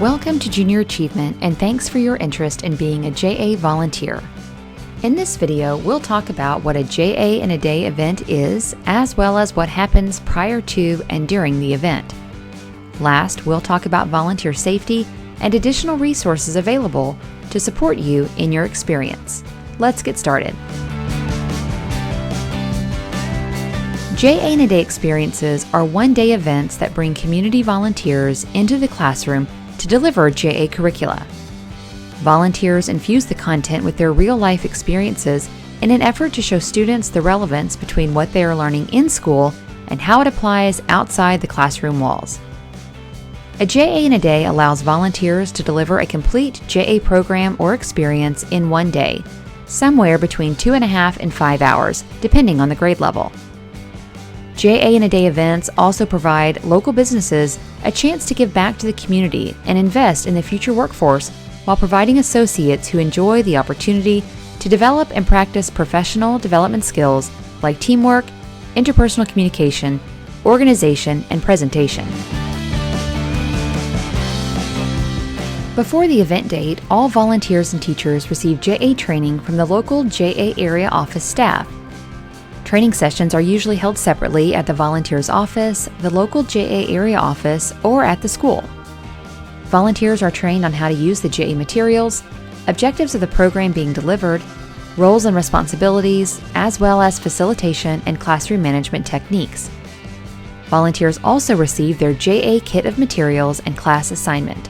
Welcome to Junior Achievement, and thanks for your interest in being a JA volunteer. In this video, we'll talk about what a JA in a Day event is, as well as what happens prior to and during the event. Last, we'll talk about volunteer safety and additional resources available to support you in your experience. Let's get started. JA in a Day experiences are one-day events that bring community volunteers into the classroom to deliver JA curricula. Volunteers infuse the content with their real-life experiences in an effort to show students the relevance between what they are learning in school and how it applies outside the classroom walls. A JA in a Day allows volunteers to deliver a complete JA program or experience in one day, somewhere between 2.5 and 5 hours, depending on the grade level. JA in a Day events also provide local businesses a chance to give back to the community and invest in the future workforce while providing associates who enjoy the opportunity to develop and practice professional development skills like teamwork, interpersonal communication, organization, and presentation. Before the event date, all volunteers and teachers receive JA training from the local JA area office staff. Training sessions are usually held separately at the volunteer's office, the local JA area office, or at the school. Volunteers are trained on how to use the JA materials, objectives of the program being delivered, roles and responsibilities, as well as facilitation and classroom management techniques. Volunteers also receive their JA kit of materials and class assignment.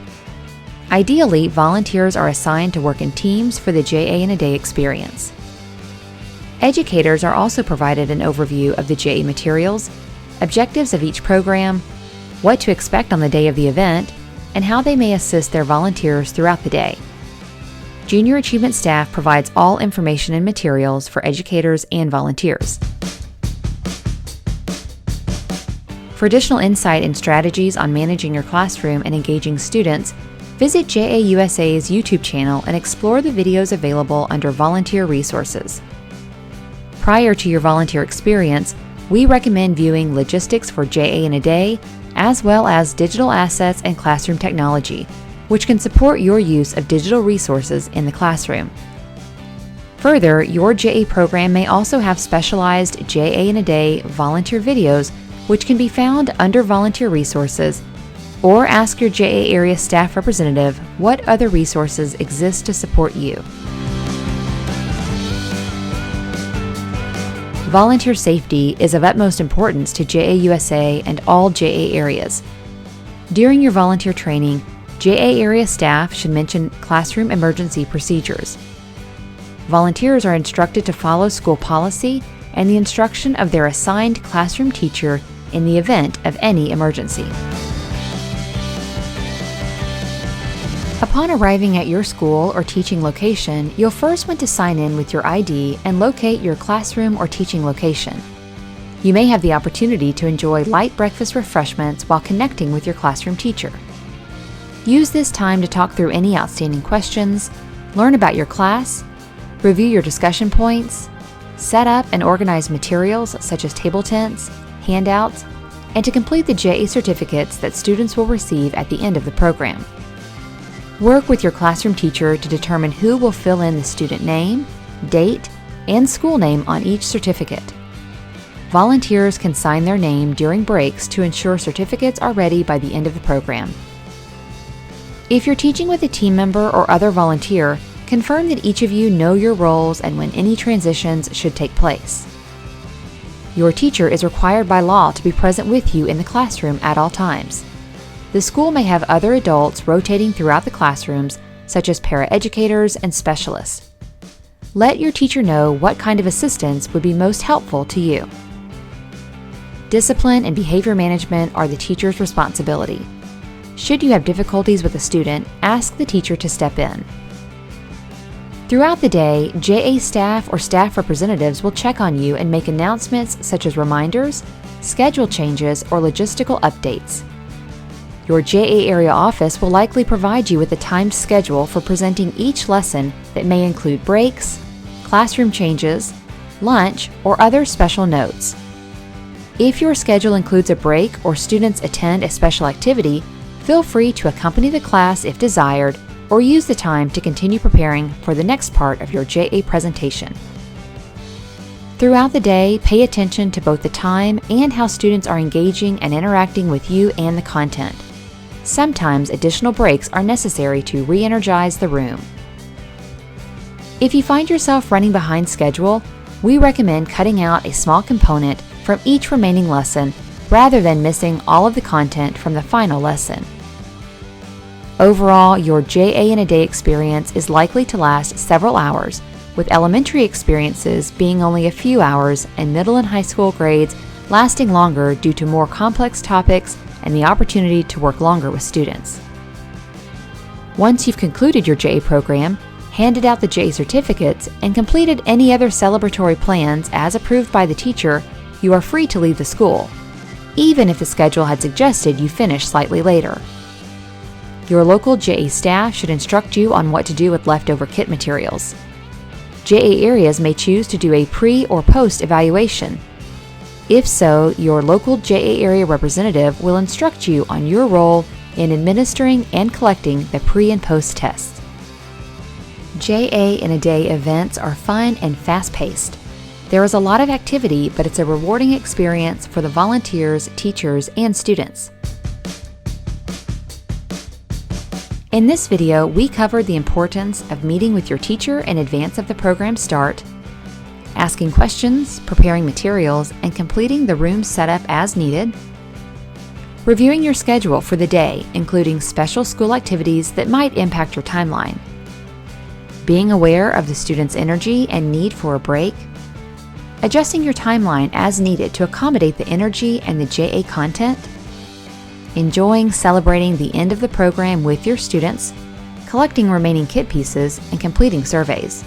Ideally, volunteers are assigned to work in teams for the JA in a Day experience. Educators are also provided an overview of the JA materials, objectives of each program, what to expect on the day of the event, and how they may assist their volunteers throughout the day. Junior Achievement staff provides all information and materials for educators and volunteers. For additional insight and strategies on managing your classroom and engaging students, visit JA USA's YouTube channel and explore the videos available under Volunteer Resources. Prior to your volunteer experience, we recommend viewing logistics for JA in a Day, as well as digital assets and classroom technology, which can support your use of digital resources in the classroom. Further, your JA program may also have specialized JA in a Day volunteer videos, which can be found under Volunteer Resources, or ask your JA area staff representative what other resources exist to support you. Volunteer safety is of utmost importance to JA USA and all JA areas. During your volunteer training, JA area staff should mention classroom emergency procedures. Volunteers are instructed to follow school policy and the instruction of their assigned classroom teacher in the event of any emergency. Upon arriving at your school or teaching location, you'll first want to sign in with your ID and locate your classroom or teaching location. You may have the opportunity to enjoy light breakfast refreshments while connecting with your classroom teacher. Use this time to talk through any outstanding questions, learn about your class, review your discussion points, set up and organize materials such as table tents, handouts, and to complete the JA certificates that students will receive at the end of the program. Work with your classroom teacher to determine who will fill in the student name, date, and school name on each certificate. Volunteers can sign their name during breaks to ensure certificates are ready by the end of the program. If you're teaching with a team member or other volunteer, confirm that each of you know your roles and when any transitions should take place. Your teacher is required by law to be present with you in the classroom at all times. The school may have other adults rotating throughout the classrooms, such as paraeducators and specialists. Let your teacher know what kind of assistance would be most helpful to you. Discipline and behavior management are the teacher's responsibility. Should you have difficulties with a student, ask the teacher to step in. Throughout the day, JA staff or staff representatives will check on you and make announcements such as reminders, schedule changes, or logistical updates. Your JA area office will likely provide you with a timed schedule for presenting each lesson that may include breaks, classroom changes, lunch, or other special notes. If your schedule includes a break or students attend a special activity, feel free to accompany the class if desired, or use the time to continue preparing for the next part of your JA presentation. Throughout the day, pay attention to both the time and how students are engaging and interacting with you and the content. Sometimes additional breaks are necessary to re-energize the room. If you find yourself running behind schedule, we recommend cutting out a small component from each remaining lesson rather than missing all of the content from the final lesson. Overall, your JA in a day experience is likely to last several hours, with elementary experiences being only a few hours and middle and high school grades lasting longer due to more complex topics and the opportunity to work longer with students. Once you've concluded your JA program, handed out the JA certificates, and completed any other celebratory plans as approved by the teacher, you are free to leave the school, even if the schedule had suggested you finish slightly later. Your local JA staff should instruct you on what to do with leftover kit materials. JA areas may choose to do a pre- or post-evaluation. If so, your local JA area representative will instruct you on your role in administering and collecting the pre- and post-tests. JA in a day events are fun and fast-paced. There is a lot of activity, but it's a rewarding experience for the volunteers, teachers, and students. In this video, we covered the importance of meeting with your teacher in advance of the program start, asking questions, preparing materials, and completing the room setup as needed, reviewing your schedule for the day, including special school activities that might impact your timeline, being aware of the student's energy and need for a break, adjusting your timeline as needed to accommodate the energy and the JA content, enjoying celebrating the end of the program with your students, collecting remaining kit pieces, and completing surveys,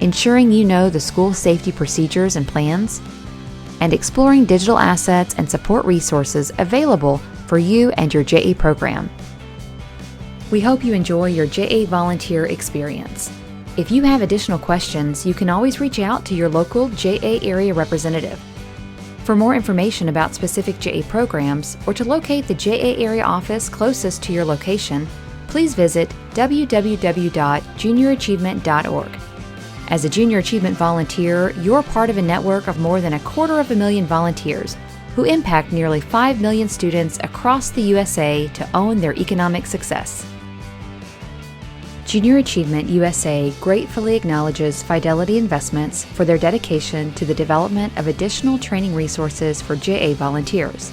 ensuring you know the school safety procedures and plans, and exploring digital assets and support resources available for you and your JA program. We hope you enjoy your JA volunteer experience. If you have additional questions, you can always reach out to your local JA area representative. For more information about specific JA programs or to locate the JA area office closest to your location, please visit www.juniorachievement.org. As a Junior Achievement volunteer, you're part of a network of more than 250,000 volunteers who impact nearly 5 million students across the USA to own their economic success. Junior Achievement USA gratefully acknowledges Fidelity Investments for their dedication to the development of additional training resources for JA volunteers.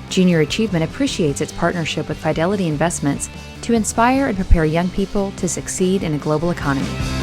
Junior Achievement appreciates its partnership with Fidelity Investments to inspire and prepare young people to succeed in a global economy.